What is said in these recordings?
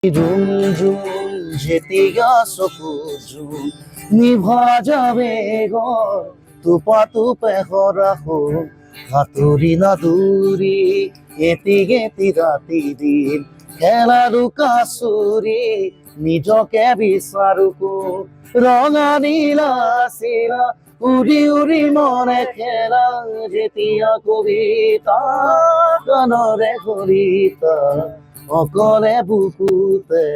ঝুম ঝুম ঝেতিগা চকু ঝুম নিভা যাবে ঘর তুপা তুপে হরাহো হাতুরি না দূরি এটি গেতি রাতি দিন খেলা লুকা চুৰি নিজকে বিচাৰোঁ ৰঙা নীলা চিলা উৰি উৰি মনে খেলা যেতিয়া কবিতা গানৰে কবিতা অকলে বুকুতে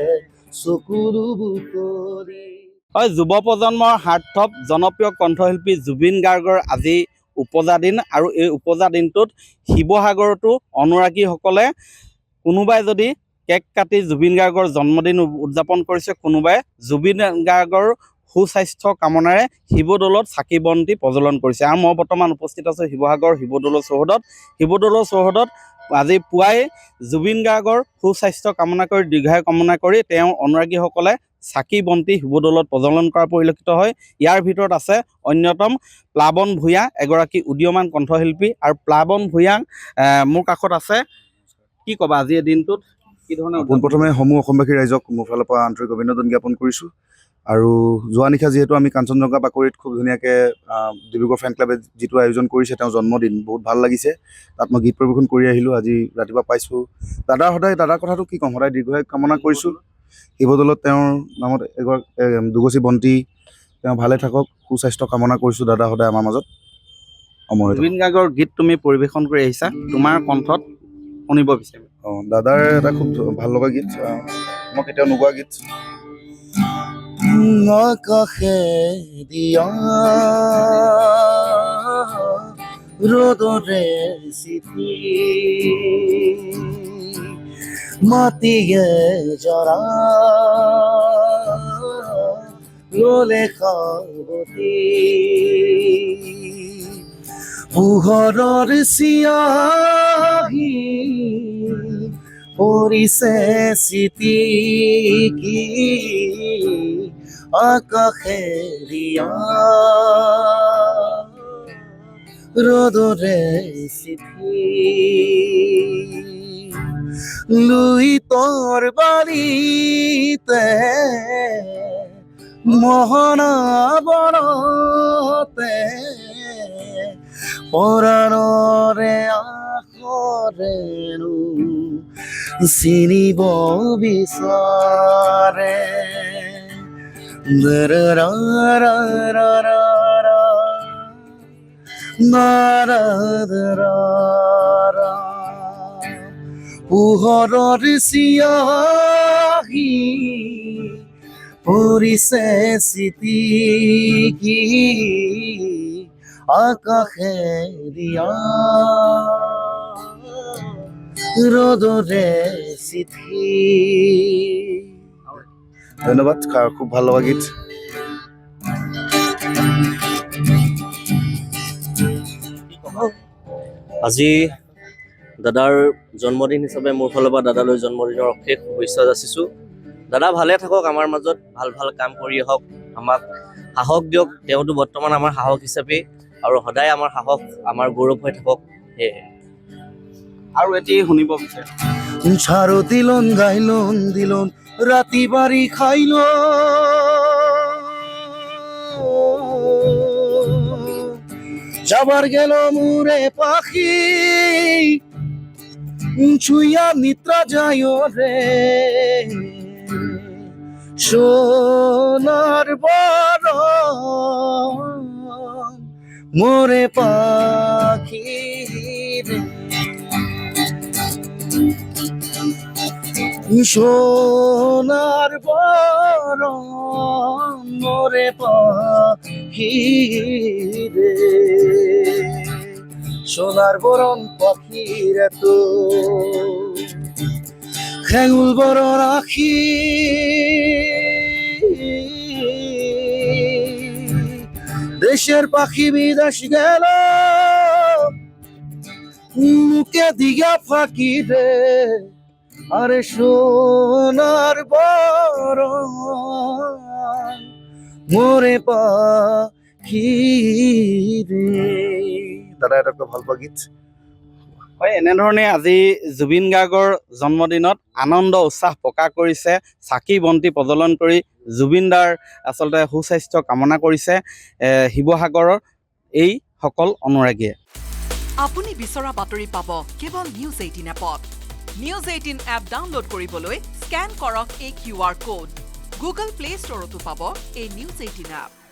চকুলো বুকৰি। হয়, যুৱ প্ৰজন্মৰ হাৰ্থপ জনপ্ৰিয় কণ্ঠশিল্পী জুবিন গাৰ্গৰ আজি উপজা দিন আৰু এই উপজা দিনটোত শিৱসাগৰতো অনুৰাগীসকলে কোনোবাই যদি কেক কাটি জুবিন গাৰ্গৰ জন্মদিন উদযাপন কৰিছে, কোনোবাই জুবিন গাৰ্গৰ সুস্বাস্থ্য কামনাৰে শিৱদৌলত চাকি বন্তি প্ৰজ্বলন কৰিছে। আৰু মই বৰ্তমান উপস্থিত আছোঁ শিৱসাগৰ শিৱদৌলৰ চৌহদত। শিৱদৌলৰ চৌহদত আজি পুৱাই জুবিন গাৰ্গৰ সুস্বাস্থ্য কামনা কৰি দীৰ্ঘায়ু কামনা কৰি তেওঁ অনুৰাগীসকলে চাকি বন্তি শিৱদৌলত প্ৰজ্বলন কৰা পৰিলক্ষিত হয়। ইয়াৰ ভিতৰত আছে অন্যতম প্লাৱন ভূঞা, এগৰাকী উদীয়মান কণ্ঠশিল্পী। আৰু প্লাৱন ভূঞা মোৰ কাষত আছে। কি ক'বা আজি এই দিনটোত কি ধৰণে? পোনপ্ৰথমে সমূহ অসমবাসী ৰাইজক মোৰ ফালৰ পৰা আন্তৰিক অভিনন্দন জ্ঞাপন কৰিছোঁ। আৰু যোৱা নিশা যিহেতু আমি কাঞ্চনজংঘা বাকৰিত খুব ধুনীয়াকৈ ডিব্ৰুগড় ফেন ক্লাবে যিটো আয়োজন কৰিছে, তেওঁৰ জন্মদিন বহুত ভাল লাগিছে। তাত মই গীত পৰিৱেশন কৰি আহিলোঁ। আজি ৰাতিপুৱা পাইছোঁ দাদাৰ কথাটো কি ক'ম, সদায় দীৰ্ঘায়ু কামনা কৰিছোঁ। শিৱদৌলত তেওঁৰ নামত দুগছি বন্তি, তেওঁ ভালে থাকক, সুস্বাস্থ্য কামনা কৰিছোঁ। দাদা সদায় আমাৰ মাজত অমৰ হৈ থাকক। জুবিন গাৰ্গৰ গীত তুমি পৰিৱেশন কৰি আহিছা, তোমাৰ কণ্ঠত শুনিব বিচাৰিম। দাদাৰ এটা খুব ভাল লগা গীত, মই কেতিয়াও নোগোৱা গীত। আকাশে দিয়া ৰ'দৰে চিঠি মাটিয়ে জৰা ল'লে সাৱতি পোহৰৰ চিয়াহী পৰিছে চিটিকি আকাশে দিয়া ৰ'দৰে চিঠি লুই তোৰ বাৰীতে মোহনা বনতে পৰাণৰে আখৰেনো চিনিব বিচাৰে পোহৰৰ চিয়াহী পৰিছে চিটিকি আকাশে দিয়া ৰ'দৰে চিঠি। ধন্যবাদ, খুব ভাল লগা গীত। আজি দাদাৰ জন্মদিন হিচাপে মোৰ ফালৰ পৰা দাদালৈ জন্মদিনৰ অশেষ শুভেচ্ছা যাচিছোঁ। দাদা ভালে থাকক, আমাৰ মাজত ভাল ভাল কাম কৰি আহক, আমাক সাহস দিয়ক। তেওঁতো বৰ্তমান আমাৰ সাহস হিচাপে আৰু সদায় আমাৰ সাহস, আমাৰ গৌৰৱ হৈ থাকক। সেয়ে আৰু এটি শুনিব বিচাৰিম। ঝাড়ু দিলন গাইলন দিলন রাতি বাড়ি খাইল যাবার গেল মুরে পাখি ছুঁয়া নিদ্রা যায় রে সোনার বড় মোরে পাখি রে সোনার বরণ মোরে পাখি রে সোনার বরণ পাখির তো খেঙুল বরণ আখি দেশের পাখি বিদেশ গেল মুখে দিঘা ফাঁকি রে আরে সোনার বরণ মোরে পাখি রে। দাদা এটা ভাল পোৱা গীত। হয়, এনেধৰণে আজি জুবিন গাৰ্গৰ জন্মদিনত আনন্দ উৎসাহ প্ৰকাশ কৰিছে, চাকি বন্তি প্ৰজ্বলন কৰি জুবিন দাৰ আচলতে সুস্বাস্থ্য কামনা কৰিছে শিৱসাগৰৰ এইসকল অনুৰাগীয়ে। আপুনি বিচৰা বাতৰি পাব কেৱল নিউজ 18 এপত। নিউজ 18 এপ ডাউনলোড কৰিবলৈ স্কেন কৰক এই QR কোড। গুগল প্লে ষ্টৰতো পাব এই নিউজ 18 এপ।